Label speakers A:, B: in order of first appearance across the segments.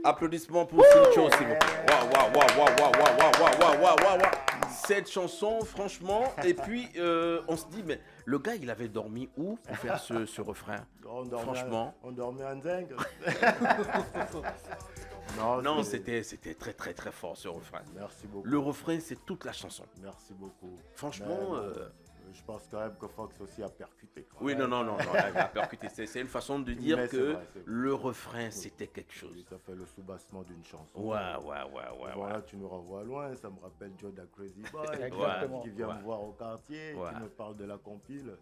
A: Applaudissements pour Cincho, s'il vous plaît. Waouh, waouh, waouh, waouh, waouh, waouh, waouh, waouh, waouh, waouh, waouh. Cette chanson, franchement, et puis on se dit, mais le gars, il avait dormi où pour faire ce refrain? Franchement.
B: On dormait en dingue. Non,
A: Non, c'était très, très, très fort ce refrain.
B: Merci beaucoup.
A: Le refrain, c'est toute la chanson.
B: Merci beaucoup.
A: Franchement.
B: Je pense quand même que Fox aussi a percuté.
A: Oui, non, il a percuté. C'est une façon de dire
B: Mais
A: que
B: vrai.
A: le refrain, c'était quelque chose.
B: Oui, ça fait le soubassement d'une chanson.
A: Ouais.
B: Voilà, tu nous renvoies loin, ça me rappelle Joe da Crazy Boy,
C: Exactement.
B: qui vient me voir au quartier, qui me parle de la compile.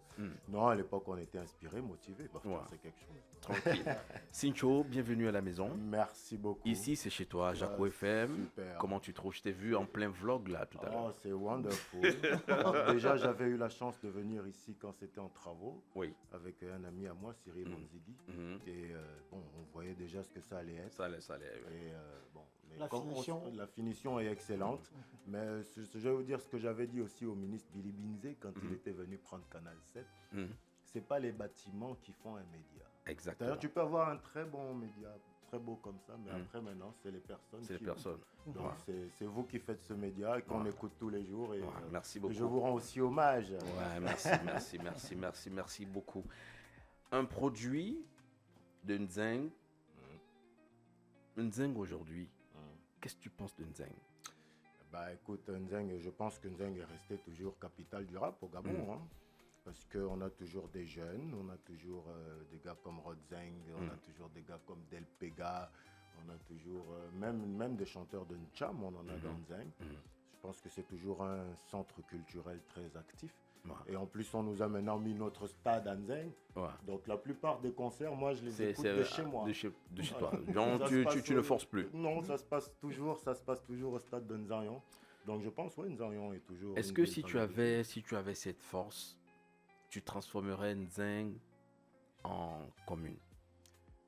B: Non, à l'époque, on était inspirés, motivés, parce que c'est quelque chose.
A: Tranquille. Cincho, bienvenue à la maison.
B: Merci beaucoup.
A: Ici, c'est chez toi, Jaco FM.
B: Super.
A: Comment tu trouves? Je t'ai vu en plein vlog là tout à l'heure.
B: Oh, c'est wonderful. Alors, déjà, j'avais eu la chance de venir ici quand c'était en travaux.
A: Oui.
B: Avec un ami à moi, Cyril Manzidi. Et bon, on voyait déjà ce que ça allait être.
A: Ça allait.
B: Et bon, mais
C: La
B: finition est excellente. Mais je vais vous dire ce que j'avais dit aussi au ministre Billy Binze quand il était venu prendre Canal 7. C'est pas les bâtiments qui font un média.
A: Exactement.
B: D'ailleurs, tu peux avoir un très bon média, très beau comme ça, mais après maintenant, c'est les personnes.
A: C'est les personnes.
B: Donc c'est vous qui faites ce média et qu'on écoute tous les jours. Et
A: merci beaucoup.
B: je vous rends aussi hommage.
A: Ouais, merci beaucoup. Un produit de Nzeng. Nzeng aujourd'hui. Qu'est-ce que tu penses de Nzeng?
B: Bah écoute, Nzeng, je pense que Nzeng est resté toujours capitale du rap au Gabon. Parce qu'on a toujours des jeunes, on a toujours des gars comme Rodzeng, on a toujours des gars comme Del Pega, on a toujours même des chanteurs de Ncham, on en a dans Nzeng. Je pense que c'est toujours un centre culturel très actif. Et en plus, on nous a maintenant mis notre stade à Nzeng. Donc la plupart des concerts, moi, je les écoute de chez moi.
A: De chez toi. Donc tu ne forces plus.
B: Non, ça se passe toujours au stade de Nzanyon. Donc je pense, oui, Nzanyon est toujours...
A: Est-ce que si tu avais cette force, tu transformerais Nzeng en commune?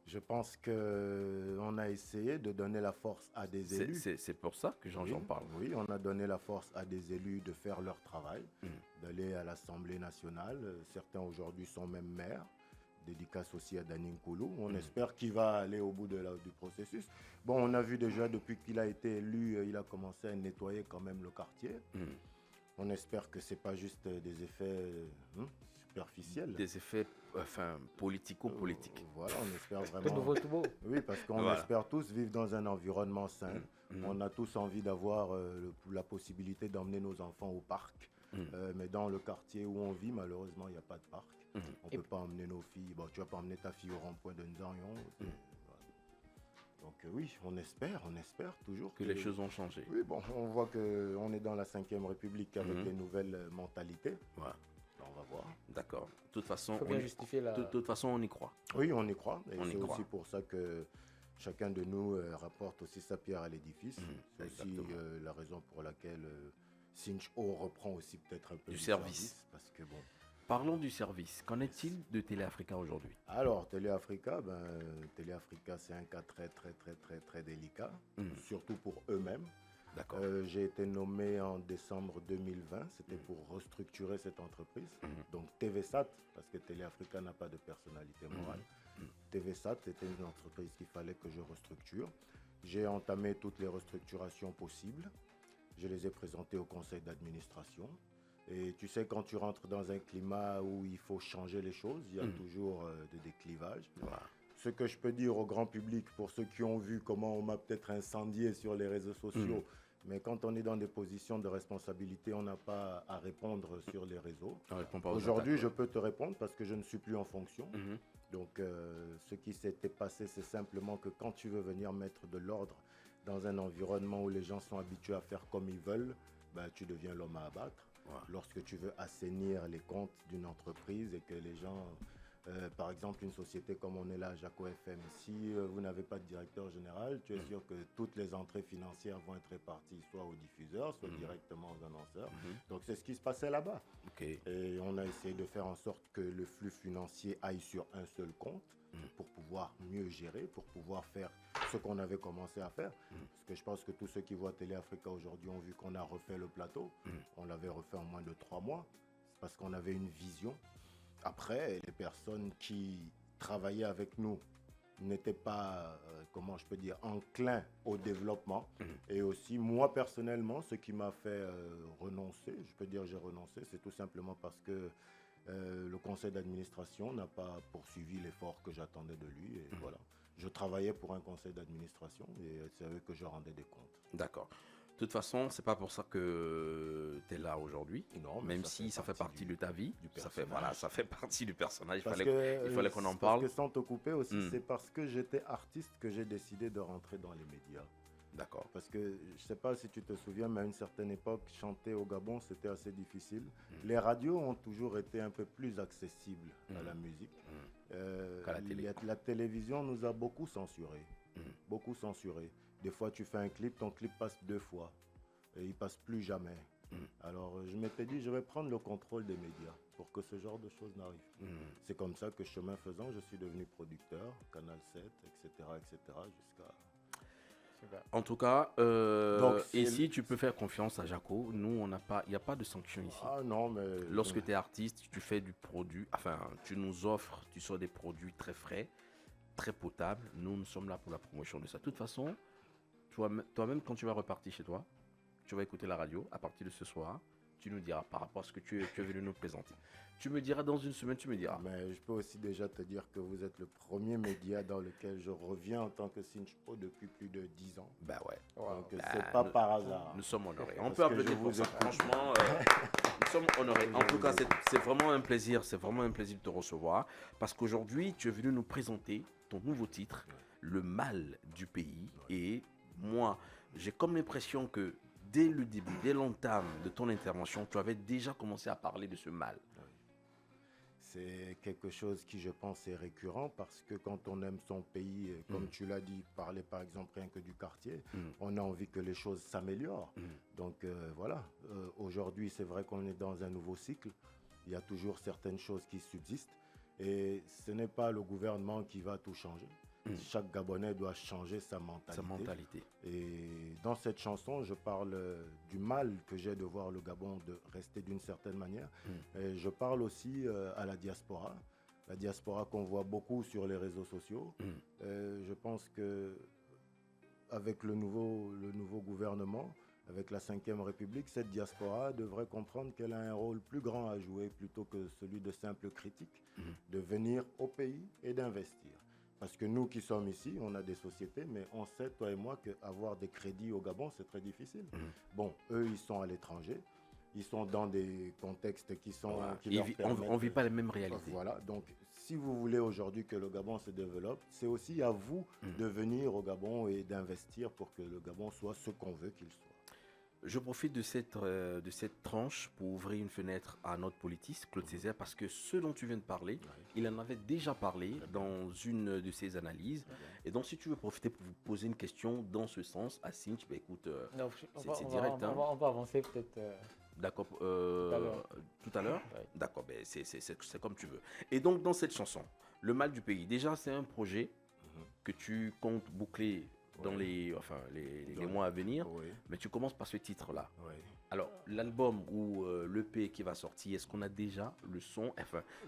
B: Je pense qu'on a essayé de donner la force à des élus.
A: C'est pour ça que j'en parle.
B: Oui, on a donné la force à des élus de faire leur travail, d'aller à l'Assemblée nationale. Certains aujourd'hui sont même maires. Dédicace aussi à Danin Koulou. On espère qu'il va aller au bout du processus. Bon, on a vu déjà depuis qu'il a été élu, il a commencé à nettoyer quand même le quartier. On espère que ce n'est pas juste des effets superficiels.
A: Des effets politico-politiques.
B: Voilà, on espère vraiment. Oui, parce qu'on espère tous vivre dans un environnement sain. On a tous envie d'avoir la possibilité d'emmener nos enfants au parc. Mais dans le quartier où on vit, malheureusement, il n'y a pas de parc. On ne peut pas emmener nos filles. Bon, tu ne vas pas emmener ta fille au rond-point de Nzanyon. Donc oui, on espère toujours
A: que les choses ont changé.
B: Oui, bon, on voit qu'on est dans la 5e République avec des nouvelles mentalités. On va voir.
A: D'accord. De toute façon, on y croit.
B: Oui, on y croit. Et c'est aussi pour ça que chacun de nous rapporte aussi sa pierre à l'édifice. C'est aussi la raison pour laquelle Cincho reprend aussi peut-être un peu
A: du service.
B: Parce que bon.
A: Parlons du service. Qu'en est-il de Télé Africa aujourd'hui?
B: Alors, Télé Africa, c'est un cas très, très, très, très, très délicat, surtout pour eux-mêmes.
A: D'accord.
B: J'ai été nommé en décembre 2020, c'était pour restructurer cette entreprise. Donc TVSAT, parce que Télé Africa n'a pas de personnalité morale. TVSAT était une entreprise qu'il fallait que je restructure. J'ai entamé toutes les restructurations possibles. Je les ai présentées au conseil d'administration. Et tu sais, quand tu rentres dans un climat où il faut changer les choses, il y a toujours des clivages. Ce que je peux dire au grand public, pour ceux qui ont vu comment on m'a peut-être incendié sur les réseaux sociaux, mais quand on est dans des positions de responsabilité, on n'a pas à répondre sur les réseaux. Aujourd'hui, je peux te répondre parce que je ne suis plus en fonction. Donc, ce qui s'était passé, c'est simplement que quand tu veux venir mettre de l'ordre dans un environnement où les gens sont habitués à faire comme ils veulent, tu deviens l'homme à abattre. Lorsque tu veux assainir les comptes d'une entreprise et que les gens... par exemple, une société comme on est là, Jaco FM, si vous n'avez pas de directeur général, tu es sûr que toutes les entrées financières vont être réparties soit aux diffuseurs, soit directement aux annonceurs. Donc, c'est ce qui se passait là-bas. Et on a essayé de faire en sorte que le flux financier aille sur un seul compte pour pouvoir mieux gérer, pour pouvoir faire ce qu'on avait commencé à faire. Parce que je pense que tous ceux qui voient Télé Africa aujourd'hui ont vu qu'on a refait le plateau. On l'avait refait en moins de 3 mois. C'est parce qu'on avait une vision. Après, les personnes qui travaillaient avec nous n'était pas, comment je peux dire, enclin au développement. Et aussi, moi personnellement, ce qui m'a fait renoncer, je peux dire j'ai renoncé, c'est tout simplement parce que le conseil d'administration n'a pas poursuivi l'effort que j'attendais de lui. Et voilà. Je travaillais pour un conseil d'administration et c'est à eux que je rendais des comptes.
A: D'accord. De toute façon, c'est pas pour ça que tu es là aujourd'hui.
B: Non, mais
A: même si ça fait partie de ta vie.
B: du
A: Ça fait partie du personnage.
B: Parce
A: Il fallait qu'on en parle.
B: Parce que sans te couper aussi, c'est parce que j'étais artiste que j'ai décidé de rentrer dans les médias.
A: D'accord.
B: Parce que je ne sais pas si tu te souviens, mais à une certaine époque, chanter au Gabon, c'était assez difficile. Les radios ont toujours été un peu plus accessibles à la musique.
A: Qu'à la télé.
B: La télévision nous a beaucoup censurés. Beaucoup censurés. Des fois, tu fais un clip, ton clip passe 2 fois. Et il passe plus jamais. Alors, je m'étais dit, je vais prendre le contrôle des médias pour que ce genre de choses n'arrivent. C'est comme ça que, chemin faisant, je suis devenu producteur, Canal 7, etc., jusqu'à...
A: En tout cas,
B: Donc,
A: ici, tu peux faire confiance à Jaco. Nous, il n'y a pas de sanction ici.
B: Ah non, mais...
A: Lorsque tu es artiste, tu fais du produit, enfin, tu nous offres, tu sors des produits très frais, très potables. Nous sommes là pour la promotion de ça. De toute façon, toi-même, quand tu vas repartir chez toi, tu vas écouter la radio à partir de ce soir. Tu nous diras par rapport à ce que tu es venu nous présenter. Tu me diras dans une semaine, tu me diras.
B: Mais je peux aussi déjà te dire que vous êtes le premier média dans lequel je reviens en tant que Sinchpo depuis plus de 10 ans.
A: Ben ouais.
B: Donc c'est pas par hasard.
A: Nous sommes honorés. On peut applaudir pour ça. Franchement, nous sommes honorés. En tout cas, c'est vraiment un plaisir. C'est vraiment un plaisir de te recevoir. Parce qu'aujourd'hui, tu es venu nous présenter ton nouveau titre, Le mal du pays. Et moi, j'ai comme l'impression que dès le début, dès l'entame de ton intervention, tu avais déjà commencé à parler de ce mal.
B: C'est quelque chose qui, je pense, est récurrent parce que quand on aime son pays, comme tu l'as dit, parler par exemple rien que du quartier, on a envie que les choses s'améliorent. Donc voilà, aujourd'hui c'est vrai qu'on est dans un nouveau cycle, il y a toujours certaines choses qui subsistent et ce n'est pas le gouvernement qui va tout changer. Chaque Gabonais doit changer sa mentalité. Et dans cette chanson, je parle du mal que j'ai de voir le Gabon de rester d'une certaine manière. Et je parle aussi à la diaspora qu'on voit beaucoup sur les réseaux sociaux. Je pense que avec le nouveau gouvernement, avec la 5e République, cette diaspora devrait comprendre qu'elle a un rôle plus grand à jouer plutôt que celui de simple critique, de venir au pays et d'investir. Parce que nous qui sommes ici, on a des sociétés, mais on sait, toi et moi, qu'avoir des crédits au Gabon, c'est très difficile. Bon, eux, ils sont à l'étranger. Ils sont dans des contextes qui sont...
A: Voilà.
B: Qui
A: On ne vit pas les mêmes réalités.
B: Voilà, donc si vous voulez aujourd'hui que le Gabon se développe, c'est aussi à vous de venir au Gabon et d'investir pour que le Gabon soit ce qu'on veut qu'il soit.
A: Je profite de cette tranche pour ouvrir une fenêtre à notre politiste, Claude Césaire, parce que ce dont tu viens de parler, il en avait déjà parlé dans une de ses analyses. Et donc, si tu veux profiter pour vous poser une question dans ce sens, à Sinch, bah, écoute, c'est direct.
C: On va avancer peut-être.
A: D'accord, tout à l'heure D'accord, ben c'est comme tu veux. Et donc, dans cette chanson, Le mal du pays, déjà, c'est un projet que tu comptes boucler dans les mois à venir, mais tu commences par ce titre-là. Alors, l'album ou l'EP qui va sortir, est-ce qu'on a déjà le son,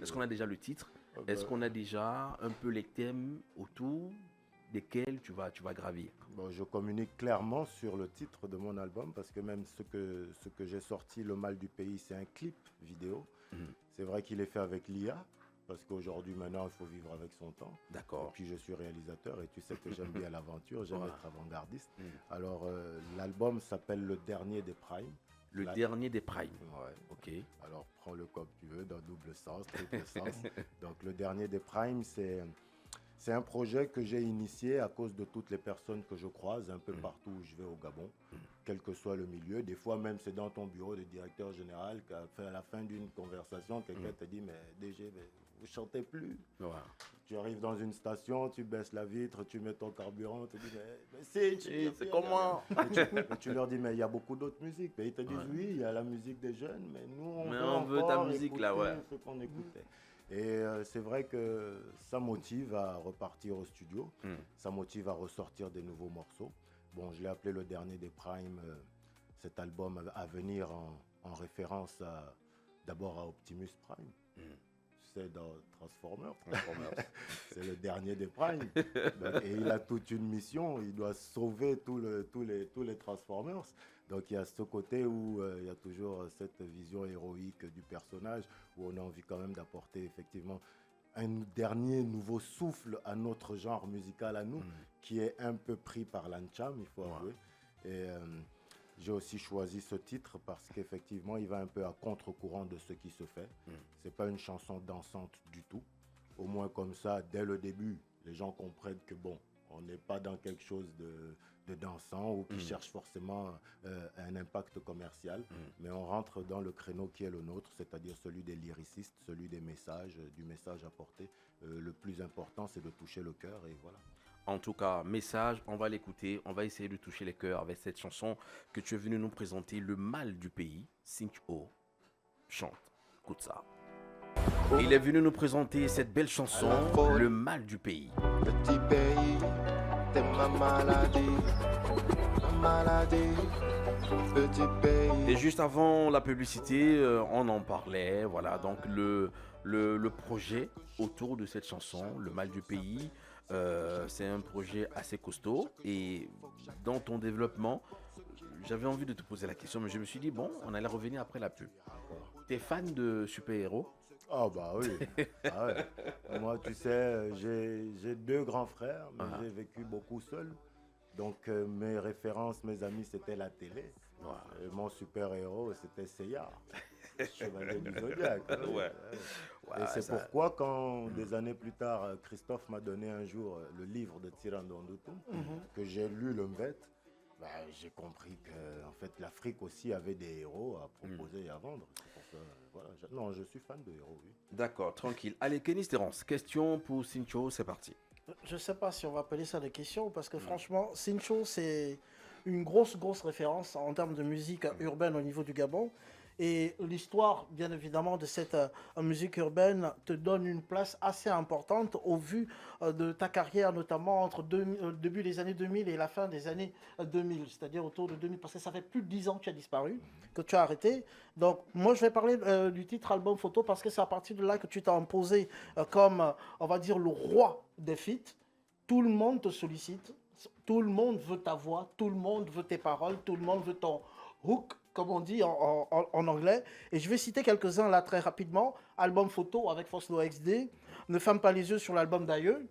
A: est-ce qu'on a déjà le titre, est-ce qu'on a déjà un peu les thèmes autour desquels tu vas gravir?
B: Bon, je communique clairement sur le titre de mon album parce que même ce que j'ai sorti, Le mal du pays, c'est un clip vidéo. C'est vrai qu'il est fait avec l'IA. Parce qu'aujourd'hui, maintenant, il faut vivre avec son temps.
A: D'accord.
B: Et puis, je suis réalisateur et tu sais que j'aime bien l'aventure, j'aime être avant-gardiste. Alors, l'album s'appelle Le Dernier des Primes.
A: Le Dernier des Primes.
B: Ouais.
A: Ok.
B: Alors, prends-le comme tu veux, dans double sens, triple sens. Donc, Le Dernier des Primes, c'est un projet que j'ai initié à cause de toutes les personnes que je croise un peu partout où je vais au Gabon, quel que soit le milieu. Des fois même c'est dans ton bureau de directeur général qu'à la fin d'une conversation, quelqu'un te dit « mais DG, vous chantez plus ». Tu arrives dans une station, tu baisses la vitre, tu mets ton carburant, tu dis « mais
A: c'est comment ?»
B: Tu leur dis « mais il y a beaucoup d'autres musiques ». Ils te disent « oui, il y a la musique des jeunes, mais nous
A: on veut ta musique là,
B: ce qu'on écoutait ». Et c'est vrai que ça motive à repartir au studio, ça motive à ressortir des nouveaux morceaux. Bon, je l'ai appelé Le Dernier des Primes, cet album à venir en référence d'abord à Optimus Prime. sais, dans Transformers.
A: Transformers.
B: C'est le dernier des Primes. Et il a toute une mission. Il doit sauver tous les Transformers. Donc il y a ce côté où il y a toujours cette vision héroïque du personnage, où on a envie quand même d'apporter effectivement un dernier nouveau souffle à notre genre musical à nous, qui est un peu pris par l'Ancham, il faut avouer. Et j'ai aussi choisi ce titre parce qu'effectivement, il va un peu à contre-courant de ce qui se fait. C'est pas une chanson dansante du tout. Au moins comme ça, dès le début, les gens comprennent que bon, on n'est pas dans quelque chose de dansant ou qui cherche forcément un impact commercial, mais on rentre dans le créneau qui est le nôtre, c'est-à-dire celui des lyricistes, celui des messages, du message apporté. Le plus important, c'est de toucher le cœur et voilà.
A: En tout cas, message, on va l'écouter, on va essayer de toucher les cœurs avec cette chanson que tu es venu nous présenter, Le mal du pays. Cincho chante, écoute ça. Il est venu nous présenter cette belle chanson, Le mal du pays.
C: Petit pays, t'es ma maladie, petit pays.
A: Et juste avant la publicité, on en parlait, voilà, donc le projet autour de cette chanson, Le mal du pays, c'est un projet assez costaud et dans ton développement, j'avais envie de te poser la question, mais je me suis dit, bon, on allait revenir après la pub. T'es fan de super-héros?
B: Ah bah oui. Ah ouais. Moi, tu sais, j'ai 2 grands frères, mais j'ai vécu beaucoup seul. Donc mes références, mes amis, c'était la télé. Et mon super-héros, c'était Seiya, Chevalier du Zodiac. Et c'est pourquoi quand des années plus tard, Christophe m'a donné un jour le livre de Tirandondutum, que j'ai lu le Mvet, bah, j'ai compris que en fait, l'Afrique aussi avait des héros à proposer et à vendre. C'est pour ça, voilà. Non, je suis fan de héros, oui.
A: D'accord, tranquille. Allez, Kenny Terence, question pour Cincho, c'est parti.
D: Je ne sais pas si on va appeler ça des questions, parce que franchement, Cincho, c'est une grosse référence en termes de musique urbaine au niveau du Gabon. Et l'histoire, bien évidemment, de cette musique urbaine te donne une place assez importante au vu de ta carrière, notamment entre début des années 2000 et la fin des années 2000, c'est-à-dire autour de 2000, parce que ça fait plus de 10 ans que tu as disparu, que tu as arrêté. Donc, moi, je vais parler du titre album photo, parce que c'est à partir de là que tu t'es imposé comme, on va dire, le roi des feats. Tout le monde te sollicite, tout le monde veut ta voix, tout le monde veut tes paroles, tout le monde veut ton hook, comme on dit en anglais. Et je vais citer quelques-uns là très rapidement. Album photo avec Foslo XD, Ne ferme pas les yeux sur l'album d'Aïeux,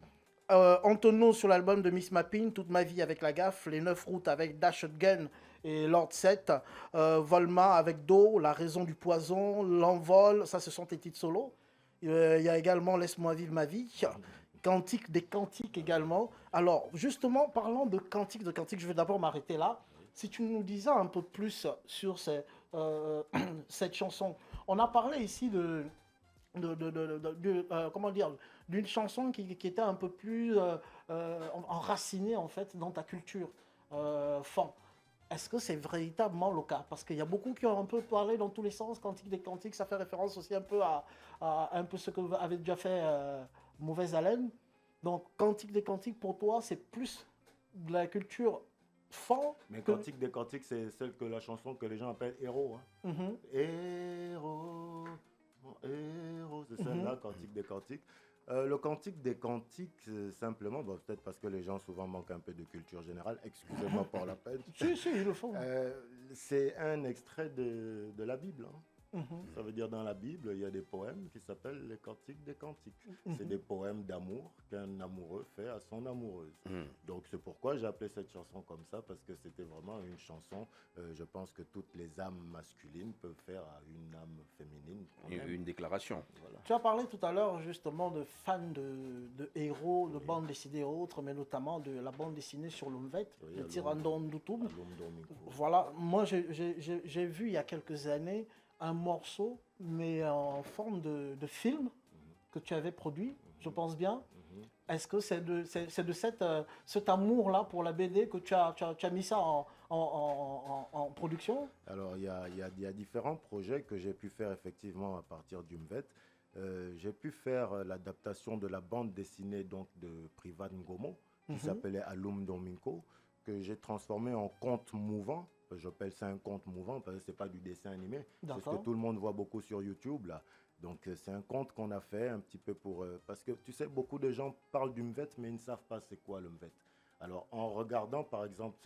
D: Antono sur l'album de Miss Mapping, Toute ma vie avec la gaffe, Les 9 routes avec Dash Gun et Lord 7, Volma avec Do, La raison du poison, L'envol, ça ce sont tes titres solo. Il y a également Laisse-moi vivre ma vie, Cantique des cantiques également. Alors justement, parlant de cantiques, je vais d'abord m'arrêter là. Si tu nous disais un peu plus sur cette chanson. On a parlé ici comment dire, d'une chanson qui était un peu plus enracinée en fait dans ta culture fan. Est-ce que c'est véritablement le cas? Parce qu'il y a beaucoup qui ont un peu parlé dans tous les sens. Cantique des cantiques, ça fait référence aussi un peu à un peu ce que avait déjà fait Mauvaise Haleine. Donc Cantique des cantiques, pour toi, c'est plus de la culture fan.
B: Mais Cantique des cantiques, c'est celle que la chanson que les gens appellent héros. Hein. Héros, mon héros, c'est celle-là, Cantique des cantiques. Le Cantique des cantiques, simplement, bon, peut-être parce que les gens souvent manquent un peu de culture générale, excusez-moi pour la peine.
D: Si, ils le font.
B: C'est un extrait de la Bible. Hein. Ça veut dire dans la Bible, il y a des poèmes qui s'appellent les Cantiques des cantiques. C'est des poèmes d'amour qu'un amoureux fait à son amoureuse. Donc c'est pourquoi j'ai appelé cette chanson comme ça, parce que c'était vraiment une chanson, je pense que toutes les âmes masculines peuvent faire à une âme féminine.
A: Une déclaration.
D: Voilà. Tu as parlé tout à l'heure justement de fans de héros, de bandes dessinées et autres, mais notamment de la bande dessinée sur l'Umvet, de Tirandondutum. Voilà, moi j'ai vu il y a quelques années un morceau, mais en forme de film que tu avais produit, je pense bien. Est-ce que c'est de cet amour-là pour la BD que tu as mis ça en production?
B: Alors, il y a différents projets que j'ai pu faire effectivement à partir du Mvet. J'ai pu faire l'adaptation de la bande dessinée donc, de Privat Ngomo, qui s'appelait Alum Domingo, que j'ai transformé en conte mouvant. J'appelle ça un conte mouvant parce que ce n'est pas du dessin animé. C'est ce que tout le monde voit beaucoup sur YouTube, là. Donc c'est un conte qu'on a fait un petit peu pour... parce que tu sais, beaucoup de gens parlent du Mvet, mais ils ne savent pas c'est quoi le Mvet. Alors en regardant par exemple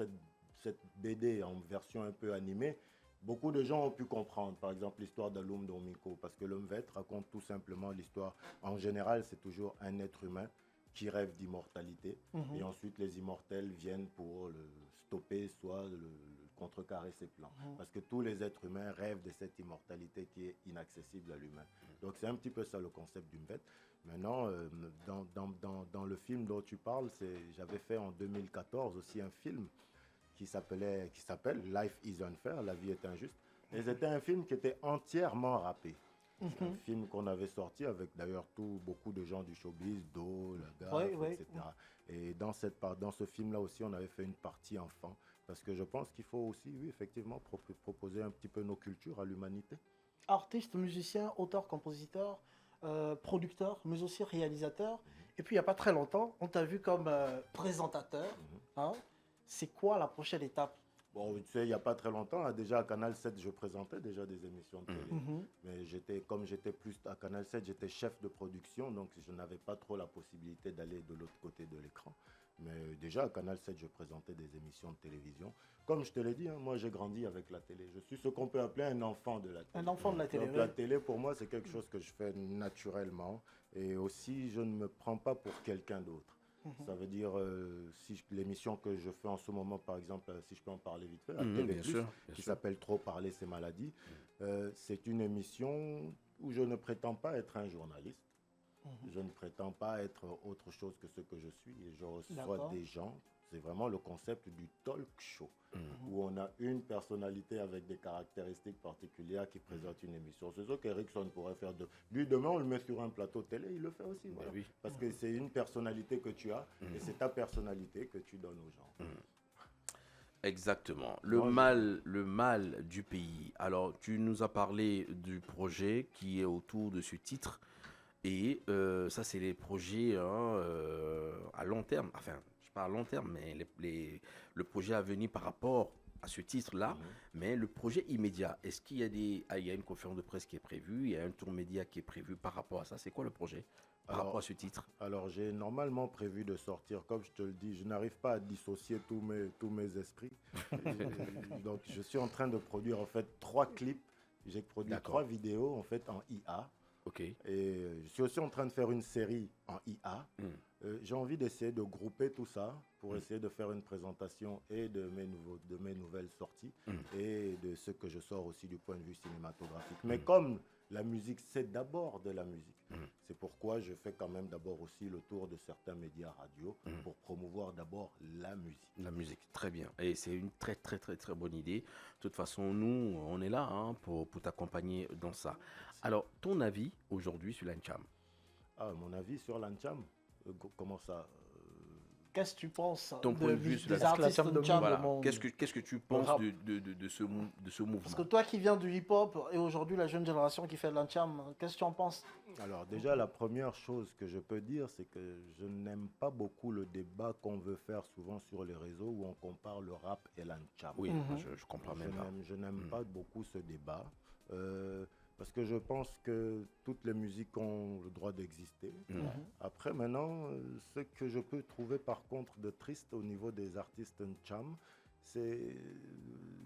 B: cette BD en version un peu animée, beaucoup de gens ont pu comprendre, par exemple, l'histoire d'Aloum Domiko, parce que le Mvet raconte tout simplement l'histoire. En général, c'est toujours un être humain qui rêve d'immortalité, et ensuite les immortels viennent pour le stopper, soit le contrecarrer ses plans. Parce que tous les êtres humains rêvent de cette immortalité qui est inaccessible à l'humain. Donc c'est un petit peu ça le concept du Mvet. Maintenant, dans le film dont tu parles, j'avais fait en 2014 aussi un film qui s'appelle Life is Unfair, la vie est injuste. Et c'était un film qui était entièrement rappé. C'est un film qu'on avait sorti avec d'ailleurs beaucoup de gens du showbiz, Do, Le Gars, etc. Et dans ce film-là aussi, on avait fait une partie enfant. Parce que je pense qu'il faut aussi, oui, effectivement, proposer un petit peu nos cultures à l'humanité.
D: Artiste, musicien, auteur, compositeur, producteur, mais aussi réalisateur. Et puis, il n'y a pas très longtemps, on t'a vu comme présentateur. Hein? C'est quoi la prochaine étape?
B: Bon, tu sais, il n'y a pas très longtemps, hein, déjà à Canal 7, je présentais déjà des émissions de télé. Mais comme j'étais plus à Canal 7, j'étais chef de production, donc je n'avais pas trop la possibilité d'aller de l'autre côté de l'écran. Mais déjà à Canal 7, je présentais des émissions de télévision. Comme je te l'ai dit, hein, moi j'ai grandi avec la télé. Je suis ce qu'on peut appeler un enfant de la télé.
D: Un enfant de la télé.
B: Donc la télé, pour moi, c'est quelque chose que je fais naturellement. Et aussi, je ne me prends pas pour quelqu'un d'autre. Ça veut dire, l'émission que je fais en ce moment, par exemple, si je peux en parler vite fait, à TV+, qui s'appelle Trop parler, c'est maladie, c'est une émission où je ne prétends pas être un journaliste. Je ne prétends pas être autre chose que ce que je suis. Et je reçois des gens. C'est vraiment le concept du talk show, où on a une personnalité avec des caractéristiques particulières qui présente une émission. C'est ça qu'Erickson pourrait faire. Lui, demain, on le met sur un plateau télé, il le fait aussi. Voilà. Oui. Parce que c'est une personnalité que tu as, et c'est ta personnalité que tu donnes aux gens.
A: Exactement. Le mal du pays. Alors, tu nous as parlé du projet qui est autour de ce titre. Et ça, c'est les projets à long terme. Enfin, je parle à long terme, mais le projet à venir par rapport à ce titre-là. Mais le projet immédiat, est-ce qu'il y a il y a une conférence de presse qui est prévue, il y a un tour média qui est prévu par rapport à ça? C'est quoi le projet par rapport à ce titre?
B: Alors, j'ai normalement prévu de sortir, comme je te le dis, je n'arrive pas à dissocier tous mes esprits. Donc, je suis en train de produire en fait 3 clips. J'ai produit 3 vidéos en fait en IA.
A: Okay.
B: Et je suis aussi en train de faire une série en IA. J'ai envie d'essayer de grouper tout ça pour essayer de faire une présentation et de mes nouvelles sorties et de ce que je sors aussi du point de vue cinématographique. Mais comme la musique, c'est d'abord de la musique. C'est pourquoi je fais quand même d'abord aussi le tour de certains médias radio pour promouvoir d'abord la musique.
A: La musique, très bien. Et c'est une très, très, très, très bonne idée. De toute façon, nous, on est là pour t'accompagner dans ça. Alors, ton avis aujourd'hui sur l'Ancham?
B: Mon avis sur l'Ancham? Comment ça?
D: Qu'est-ce que tu penses
A: Ton point de vue sur
D: des artistes Ancham?
A: Voilà. Qu'est-ce que tu penses de ce mouvement?
D: Parce que toi qui viens du hip-hop et aujourd'hui la jeune génération qui fait de l'Ancham, qu'est-ce que tu en penses?
B: Alors déjà, la première chose que je peux dire, c'est que je n'aime pas beaucoup le débat qu'on veut faire souvent sur les réseaux où on compare le rap et l'Ancham.
A: Oui, je comprends même pas.
B: Je n'aime pas beaucoup ce débat. Parce que je pense que toutes les musiques ont le droit d'exister. Après, maintenant, ce que je peux trouver par contre de triste au niveau des artistes Ncham, c'est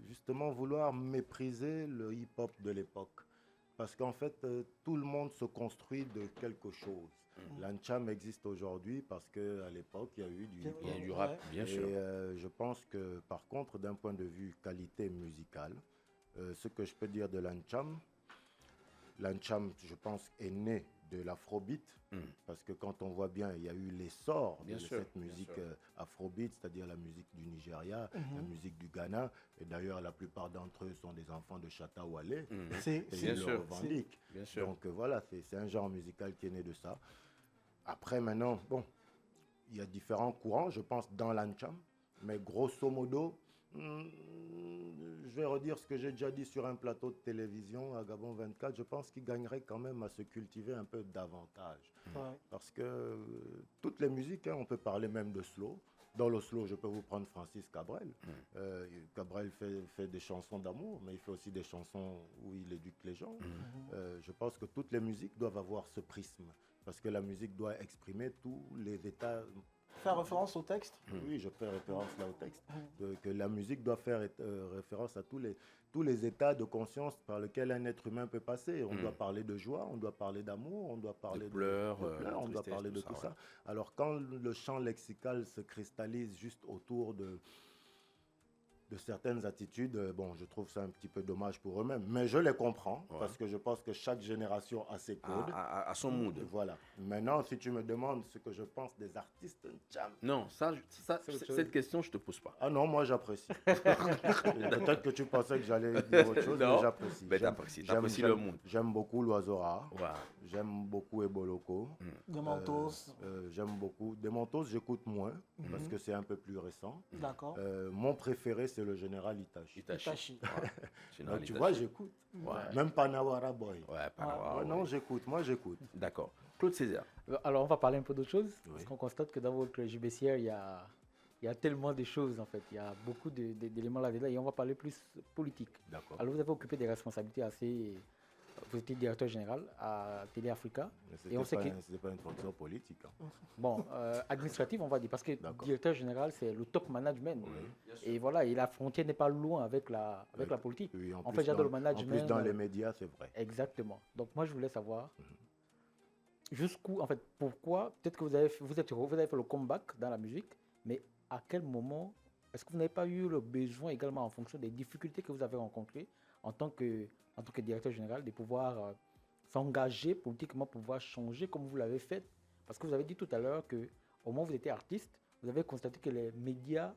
B: justement vouloir mépriser le hip-hop de l'époque. Parce qu'en fait, tout le monde se construit de quelque chose. L'Ancham existe aujourd'hui parce qu'à l'époque, il y a eu du hip-hop.
A: Il y a du rap, bien sûr.
B: Et je pense que par contre, d'un point de vue qualité musicale, ce que je peux dire de l'Ancham, l'Ancham, je pense, est né de l'afrobeat, parce que quand on voit bien, il y a eu l'essor de cette musique afrobeat, c'est-à-dire la musique du Nigeria, la musique du Ghana, et d'ailleurs la plupart d'entre eux sont des enfants de Shatta Wale, et ils le revendiquent. Donc voilà, c'est un genre musical qui est né de ça. Après maintenant, bon, il y a différents courants, je pense, dans l'Ancham, mais grosso modo, je vais redire ce que j'ai déjà dit sur un plateau de télévision à Gabon 24, je pense qu'il gagnerait quand même à se cultiver un peu davantage. Parce que toutes les musiques, on peut parler même de slow, Dans le slow, je peux vous prendre Francis Cabrel. Cabrel fait des chansons d'amour, mais il fait aussi des chansons où il éduque les gens. Je pense que toutes les musiques doivent avoir ce prisme, parce que la musique doit exprimer tous les états.
D: Faire référence au texte.
B: Oui, je fais référence là au texte. Que la musique doit faire référence à tous les états de conscience par lesquels un être humain peut passer. On doit parler de joie, on doit parler d'amour, on doit parler de
A: pleurs,
B: on doit parler de tout ça. Alors quand le champ lexical se cristallise juste autour de certaines attitudes, bon, je trouve ça un petit peu dommage pour eux-mêmes. Mais je les comprends, parce que je pense que chaque génération a ses codes.
A: À son mood.
B: Voilà. Maintenant, si tu me demandes ce que je pense des artistes,
A: non, cette question, je ne te pose pas.
B: Ah non, moi j'apprécie. Peut-être que tu pensais que j'allais dire autre chose, mais j'apprécie.
A: Mais t'apprécies le monde.
B: J'aime beaucoup l'oiseau rare.
A: Ouais.
B: J'aime beaucoup Eboloko.
D: Des Mentos.
B: J'aime beaucoup. Des Mentos, j'écoute moins, parce que c'est un peu plus récent.
D: D'accord.
B: Mon préféré, c'est le général Itachi.
D: Itachi.
B: Donc, tu vois, j'écoute. Même Panawara Boy. Non, j'écoute. Moi, j'écoute.
A: D'accord. Claude Césaire.
E: Alors, on va parler un peu d'autre chose, parce qu'on constate que dans votre JBCR, il y a tellement de choses, en fait. Il y a beaucoup d'éléments là-dedans, et on va parler plus politique.
B: D'accord.
E: Alors, vous avez occupé des responsabilités assez... Vous étiez directeur général à Télé Africa.
B: Et on sait que ce n'est pas une fonction politique. Hein.
E: Bon, administrative, on va dire, parce que directeur général, c'est le top management. Oui. Et voilà, et la frontière n'est pas loin avec la politique.
B: Oui,
E: en fait, le management.
B: En plus, dans les médias, c'est vrai.
E: Exactement. Donc, moi, je voulais savoir jusqu'où, en fait, pourquoi, peut-être que vous avez fait le comeback dans la musique, mais à quel moment est-ce que vous n'avez pas eu le besoin également, en fonction des difficultés que vous avez rencontrées en tant que directeur général, de pouvoir s'engager politiquement, pouvoir changer comme vous l'avez fait? Parce que vous avez dit tout à l'heure qu'au moment où vous étiez artiste, vous avez constaté que les médias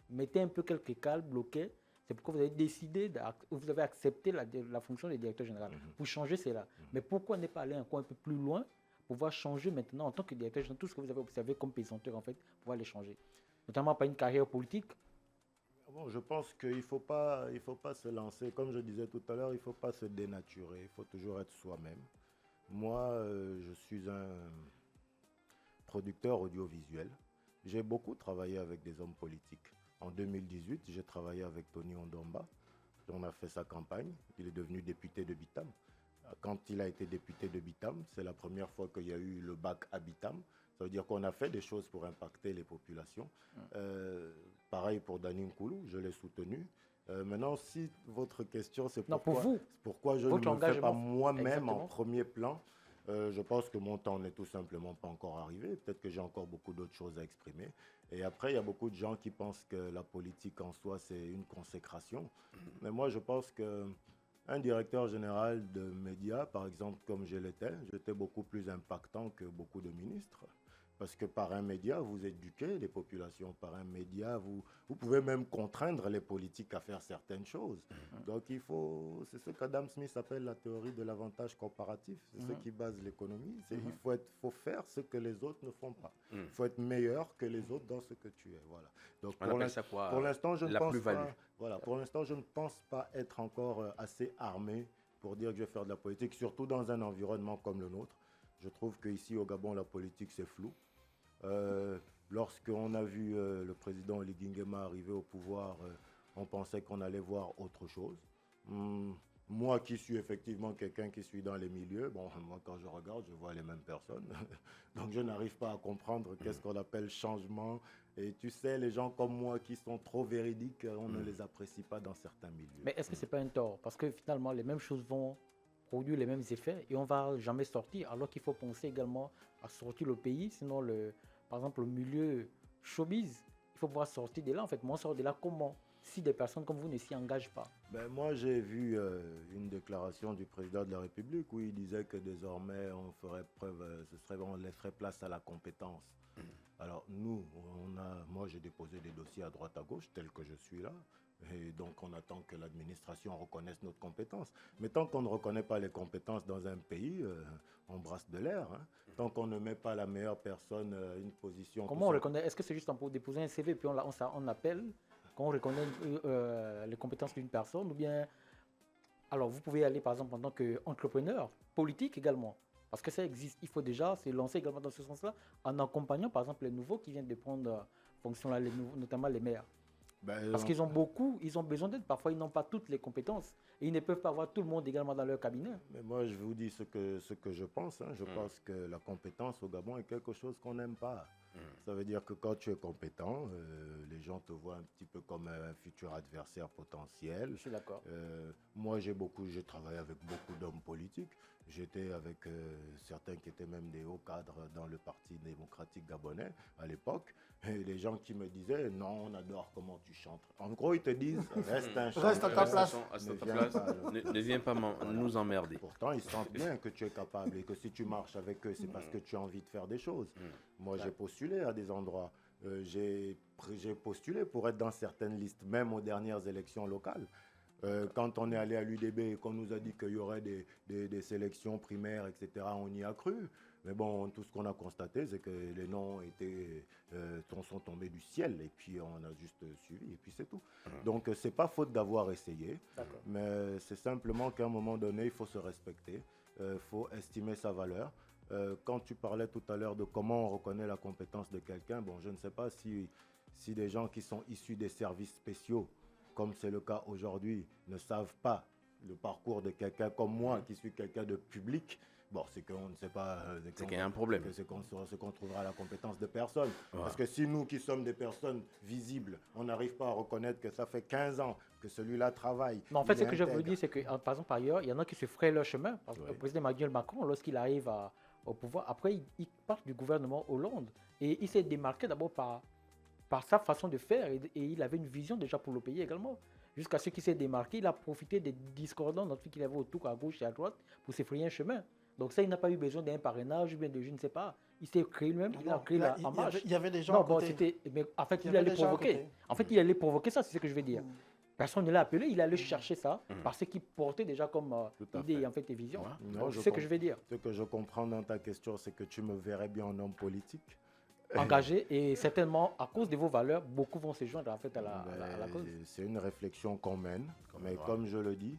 E: mettaient un peu quelques cales, bloquaient. C'est pourquoi vous avez décidé, vous avez accepté la fonction de directeur général. Pour changer cela. Mais pourquoi ne pas aller un peu plus loin, pouvoir changer maintenant en tant que directeur général, tout ce que vous avez observé comme pesanteur, en fait, pouvoir les changer? Notamment par une carrière politique.
B: Bon, je pense qu'il ne faut pas se lancer. Comme je disais tout à l'heure, il ne faut pas se dénaturer. Il faut toujours être soi-même. Moi, je suis un producteur audiovisuel. J'ai beaucoup travaillé avec des hommes politiques. En 2018, j'ai travaillé avec Tony Ondomba. On a fait sa campagne. Il est devenu député de Bitam. Quand il a été député de Bitam, c'est la première fois qu'il y a eu le bac à Bitam. Ça veut dire qu'on a fait des choses pour impacter les populations. Pareil pour Dani Nkoulou, je l'ai soutenu. Maintenant, si votre question, c'est pourquoi je ne me fais pas moi-même en premier plan, je pense que mon temps n'est tout simplement pas encore arrivé. Peut-être que j'ai encore beaucoup d'autres choses à exprimer. Et après, il y a beaucoup de gens qui pensent que la politique en soi, c'est une consécration. Mais moi, je pense qu'un directeur général de médias, par exemple, comme je l'étais, j'étais beaucoup plus impactant que beaucoup de ministres. Parce que par un média, vous éduquez les populations. Par un média, vous pouvez même contraindre les politiques à faire certaines choses. Donc c'est ce qu'Adam Smith appelle la théorie de l'avantage comparatif. C'est ce qui base l'économie. Il faut faire ce que les autres ne font pas. Il faut être meilleur que les autres dans ce que tu es. Voilà. Donc pour l'instant, je ne pense pas être encore assez armé pour dire que je vais faire de la politique, surtout dans un environnement comme le nôtre. Je trouve qu'ici, au Gabon, la politique, c'est flou. Lorsqu'on a vu le président Oligui Nguema arriver au pouvoir, on pensait qu'on allait voir autre chose. Moi qui suis effectivement quelqu'un qui suis dans les milieux, bon, moi quand je regarde, je vois les mêmes personnes. Donc je n'arrive pas à comprendre qu'est-ce qu'on appelle changement. Et tu sais, les gens comme moi qui sont trop véridiques, on ne les apprécie pas dans certains milieux.
E: Mais est-ce que ce n'est pas un tort? Parce que finalement, les mêmes choses vont produire les mêmes effets et on ne va jamais sortir, alors qu'il faut penser également à sortir le pays, sinon par exemple le milieu showbiz, il faut pouvoir sortir de là. En fait, moi on sort de là comment, si des personnes comme vous ne s'y engagent pas?
B: Moi j'ai vu une déclaration du président de la République où il disait que désormais on ferait preuve, on laisserait place à la compétence. Alors nous, moi j'ai déposé des dossiers à droite à gauche tel que je suis là. Et donc, on attend que l'administration reconnaisse notre compétence. Mais tant qu'on ne reconnaît pas les compétences dans un pays, on brasse de l'air. Hein. Tant qu'on ne met pas la meilleure personne à une position...
E: Comment on reconnaît? Est-ce que c'est juste pour déposer un CV puis on appelle quand on reconnaît les compétences d'une personne? Ou bien... Alors, vous pouvez aller, par exemple, en tant qu'entrepreneur politique également. Parce que ça existe. Il faut déjà se lancer également dans ce sens-là, en accompagnant, par exemple, les nouveaux qui viennent de prendre fonctions-là, notamment les maires?
B: Ben,
E: Parce qu'ils ont besoin d'aide. Parfois, ils n'ont pas toutes les compétences. Et ils ne peuvent pas avoir tout le monde également dans leur cabinet.
B: Mais moi, je vous dis ce que je pense. Hein. Je pense que la compétence au Gabon est quelque chose qu'on n'aime pas. Ça veut dire que quand tu es compétent, les gens te voient un petit peu comme un futur adversaire potentiel.
E: Je suis d'accord.
B: Moi, j'ai travaillé avec beaucoup d'hommes politiques. J'étais avec certains qui étaient même des hauts cadres dans le Parti démocratique gabonais à l'époque. Et les gens qui me disaient, non, on adore comment tu chantes. En gros, ils te disent, reste un chanteur.
D: Reste à ta place.
A: Ne viens pas nous emmerder.
B: Pourtant, ils sentent bien que tu es capable et que si tu marches avec eux, c'est parce que tu as envie de faire des choses. Moi, j'ai postulé à des endroits. J'ai postulé pour être dans certaines listes, même aux dernières élections locales. Quand on est allé à l'UDB et qu'on nous a dit qu'il y aurait des sélections primaires, etc., on y a cru. Mais bon, tout ce qu'on a constaté, c'est que les noms sont tombés du ciel et puis on a juste suivi et puis c'est tout. Donc, c'est pas faute d'avoir essayé, mais c'est simplement qu'à un moment donné, il faut se respecter, il faut estimer sa valeur. Quand tu parlais tout à l'heure de comment on reconnaît la compétence de quelqu'un, bon, je ne sais pas si des gens qui sont issus des services spéciaux, comme c'est le cas aujourd'hui, ne savent pas le parcours de quelqu'un comme moi, qui suis quelqu'un de public. Bon, c'est qu'on ne sait pas.
A: C'est qu'il y a un problème.
B: C'est qu'on trouvera la compétence de personne.
A: Ouais.
B: Parce que si nous qui sommes des personnes visibles, on n'arrive pas à reconnaître que ça fait 15 ans que celui-là travaille.
E: Non, en fait,
B: il
E: ce
B: est
E: que je veux
B: intègre.
E: dire, c'est que, par exemple, par ailleurs, il y en a qui se frayent leur chemin. Parce que
B: Oui.
E: le président Emmanuel Macron, lorsqu'il arrive au pouvoir, après, il part du gouvernement Hollande. Et il s'est démarqué d'abord par sa façon de faire. Et il avait une vision déjà pour le pays également. Jusqu'à ce qu'il s'est démarqué, il a profité des discordances qu'il avait autour, à gauche et à droite, pour se frayer un chemin. Donc ça, il n'a pas eu besoin d'un parrainage ou bien de je ne sais pas. Il s'est créé lui-même, il a créé
D: Là,
E: la marche.
D: il y avait des gens
E: Non,
D: à
E: bon,
D: côté.
E: mais en fait,
D: Il y
E: il
D: avait
E: allait
D: des gens à
E: provoquer.
D: côté.
E: En fait, il allait provoquer ça, c'est ce que je veux dire. Personne ne l'a appelé, il allait chercher ça parce qu'il portait déjà comme
B: Tout à
E: idée
B: fait.
E: en fait et vision.
B: Non,
E: Donc,
B: je
E: c'est ce que je veux dire.
B: Ce que je comprends dans ta question, c'est que tu me verrais bien en homme politique.
E: Engagé et certainement à cause de vos valeurs, beaucoup vont se joindre en fait à la cause.
B: C'est une réflexion qu'on mène, mais comme je le dis,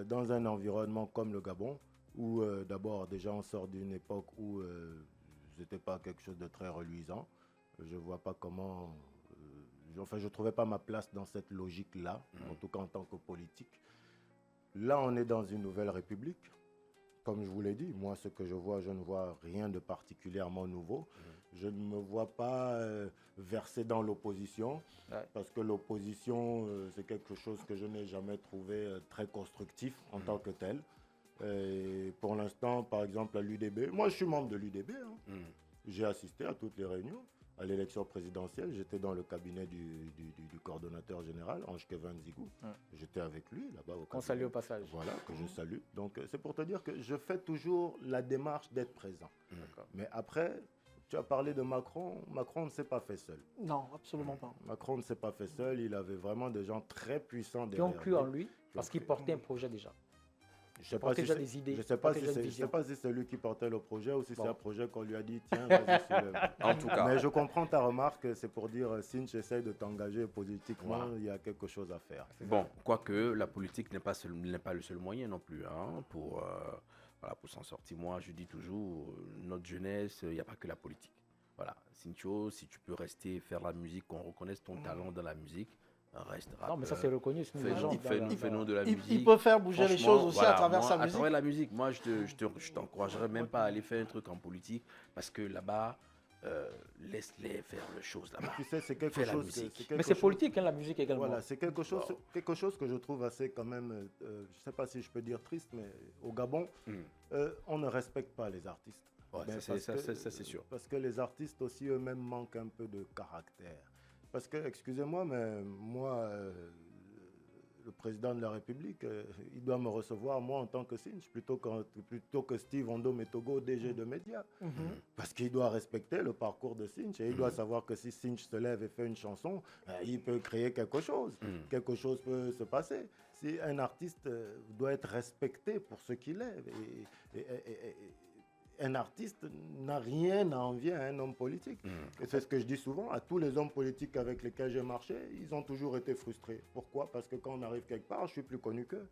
B: dans un environnement comme le Gabon, où d'abord déjà on sort d'une époque où c'était pas quelque chose de très reluisant, je vois pas comment, je trouvais pas ma place dans cette logique-là, en tout cas en tant que politique. Là, on est dans une nouvelle république. Comme je vous l'ai dit, moi, ce que je vois, je ne vois rien de particulièrement nouveau. Je ne me vois pas verser dans l'opposition, parce que l'opposition, c'est quelque chose que je n'ai jamais trouvé très constructif en tant que tel. Et pour l'instant, par exemple, à l'UDB, moi, je suis membre de l'UDB. J'ai assisté à toutes les réunions. À l'élection présidentielle, j'étais dans le cabinet du coordonnateur général, Ange-Kevin Zigou. J'étais avec lui là-bas au cabinet.
E: On salue au passage.
B: Voilà, que je salue. Donc, c'est pour te dire que je fais toujours la démarche d'être présent. Mais après, tu as parlé de Macron. Macron ne s'est pas fait seul.
D: Non, absolument pas.
B: Macron ne s'est pas fait seul. Il avait vraiment des gens très puissants
E: Qui ont
B: derrière
E: cru en
B: lui.
E: lui parce qu'il portait un projet déjà.
B: Je sais
E: portait
B: pas si
E: déjà
B: c'est-
E: des idées,
B: Je sais pas
E: portait
B: si
E: déjà une
B: c'est- je
E: vision.
B: sais pas si c'est lui qui portait le projet ou si
E: Bon.
B: c'est un projet qu'on lui a dit tiens, vas-y, soulève.
A: En tout cas.
B: Mais je comprends ta remarque, c'est pour dire Sinch essaye de t'engager politiquement, il y a quelque chose à faire.
A: Bon, quoique la politique n'est pas le seul moyen non plus pour s'en sortir. Moi, je dis toujours, notre jeunesse, il n'y a pas que la politique. Voilà, Sincho, si tu peux rester faire la musique, qu'on reconnaisse ton talent dans la musique, reste rappeur.
E: Non, mais ça c'est reconnu. C'est les gens
A: Fais-nous de la
D: Il
A: musique.
D: peut faire bouger les
A: Franchement,
D: choses aussi
A: voilà,
D: à travers
A: moi,
D: sa
A: à
D: musique.
A: travers la musique, moi, je t'encouragerais même pas à aller faire un truc en politique parce que là-bas, laisse-les faire les choses là-bas.
B: Tu sais, c'est quelque
A: Fais la
B: chose.
A: musique.
B: quelque
E: Mais c'est
B: chose-
E: politique, hein, la musique également.
B: Voilà, c'est quelque chose que je trouve assez quand même, je ne sais pas si je peux dire triste, mais au Gabon, on ne respecte pas les artistes.
A: Ouais,
B: Ben,
A: ça,
B: parce
A: c'est-
B: que-
A: ça, c'est sûr.
B: Parce que les artistes aussi eux-mêmes manquent un peu de caractère. Parce que, excusez-moi, mais moi, le président de la République, il doit me recevoir, moi, en tant que Sinch, plutôt que Steve Ondo Metogo, DG de médias. Parce qu'il doit respecter le parcours de Sinch et il doit savoir que si Sinch se lève et fait une chanson, il peut créer quelque chose. Quelque chose peut se passer. Si un artiste doit être respecté pour ce qu'il est et un artiste n'a rien à envier à un homme politique. Et c'est ce que je dis souvent à tous les hommes politiques avec lesquels j'ai marché, ils ont toujours été frustrés. Pourquoi? Parce que quand on arrive quelque part, je suis plus connu qu'eux.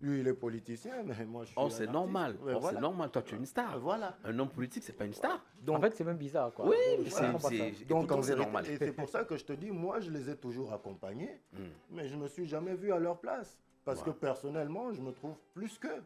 B: Lui, il est politicien, mais moi, je suis
A: Oh, c'est
B: un
A: normal.
B: artiste. Ouais,
A: Oh,
B: voilà.
A: c'est normal. Toi, tu es une star.
B: Voilà.
A: Un homme politique, c'est pas une star.
B: Donc,
E: En fait, c'est même bizarre, quoi.
A: Oui,
E: Je
A: c'est
E: comprends pas ça.
B: donc
A: écoute,
B: en
A: c'est
B: vérité,
A: normal.
B: et c'est pour ça que je te dis, moi, je les ai toujours accompagnés, mais je me suis jamais vu à leur place. Parce que personnellement, je me trouve plus qu'eux.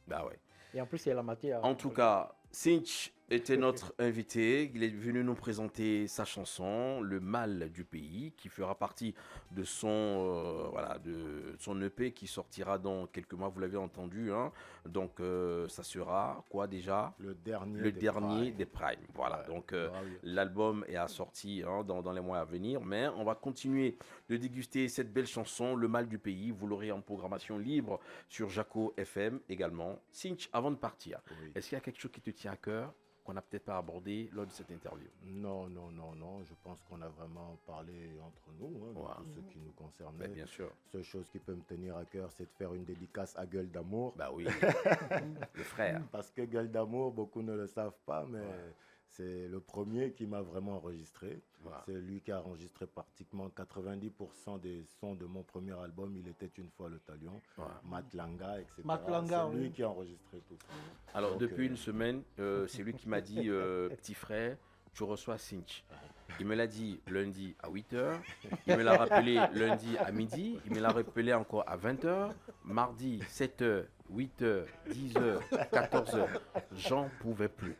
A: Bah ouais.
E: Et en plus, il y a la matière.
A: En tout cas, Cinch était notre invité. Il est venu nous présenter sa chanson, Le Mal du Pays, qui fera partie de son, de son EP qui sortira dans quelques mois. Vous l'avez entendu. Hein. Donc, ça sera quoi déjà?
B: Le dernier
A: Des Prime. Voilà.
B: Ouais.
A: Donc,
B: Ah oui.
A: l'album est assorti dans les mois à venir. Mais on va continuer de déguster cette belle chanson, Le Mal du Pays. Vous l'aurez en programmation libre sur Jaco FM également. Cinch, avant de partir,
B: Oui.
A: est-ce qu'il y a quelque chose qui te tient à cœur qu'on n'a peut-être pas abordé lors de cette interview?
B: Non. Je pense qu'on a vraiment parlé entre nous, hein, de
A: Ouais.
B: tout ce qui nous concernait.
A: Ben, bien sûr.
B: Seule chose qui peut me tenir à cœur, c'est de faire une dédicace à Gueule d'Amour.
A: Bah oui. Le frère.
B: Parce que Gueule d'Amour, beaucoup ne le savent pas, mais c'est le premier qui m'a vraiment enregistré.
A: Ouais.
B: C'est lui qui a enregistré pratiquement 90% des sons de mon premier album, Il était une fois le Talion,
A: Ouais.
B: Matlanga, etc.
D: Matlanga,
B: c'est lui
D: oui.
B: qui a enregistré tout ça.
A: Alors,
B: Donc,
A: depuis une semaine, c'est lui qui m'a dit petit frère, tu reçois Cinch. Il me l'a dit lundi à 8h. Il me l'a rappelé lundi à midi. Il me l'a rappelé encore à 20h. Mardi, 7h, 8h, 10h, 14h. J'en pouvais plus.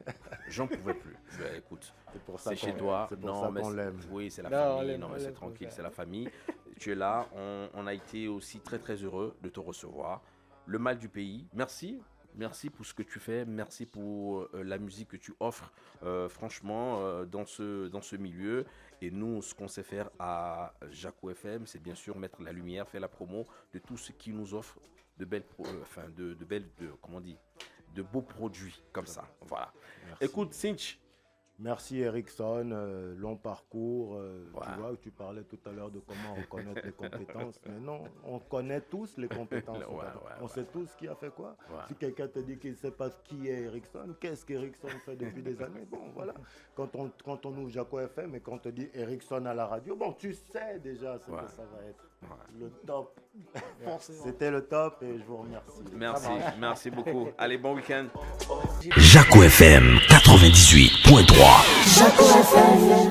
A: Ben, écoute,
B: C'est pour ça
A: c'est chez
B: qu'on-
A: toi.
B: c'est pour ça
A: mais
B: qu'on
A: c'est-
B: l'aime.
A: Oui, c'est la
E: Non, on
A: famille.
E: l'aime,
A: Non,
E: on
A: mais c'est
E: l'aime,
A: tranquille,
E: c'est
A: c'est la famille. Tu es là. On a été aussi très, très heureux de te recevoir. Le Mal du Pays. Merci. Merci pour ce que tu fais. Merci pour la musique que tu offres, franchement, dans ce milieu. Et nous, ce qu'on sait faire à Jaco FM, c'est bien sûr mettre la lumière, faire la promo de tout ce qui nous offre de belles, comment on dit, de beaux produits comme ça. Voilà.
B: Merci.
A: Écoute, Cinch.
B: Merci Erickson, long parcours.
A: Ouais.
B: Tu vois, tu parlais tout à l'heure de comment reconnaître les compétences. Mais non, on connaît tous les compétences. On sait tous qui a fait quoi.
A: Ouais.
B: Si quelqu'un te dit qu'il ne sait pas qui est Erickson, qu'est-ce qu'Erickson fait depuis des années? Bon, voilà. Quand on ouvre Jaco FM et qu'on te dit Erickson à la radio, bon, tu sais déjà ce
A: Ouais.
B: que ça va être.
A: Ouais.
B: Le top.
D: Forcément.
B: C'était le top et je vous remercie.
A: Merci beaucoup. Allez, bon week-end.
F: Jaco FM 98.3.
G: Jaco FM.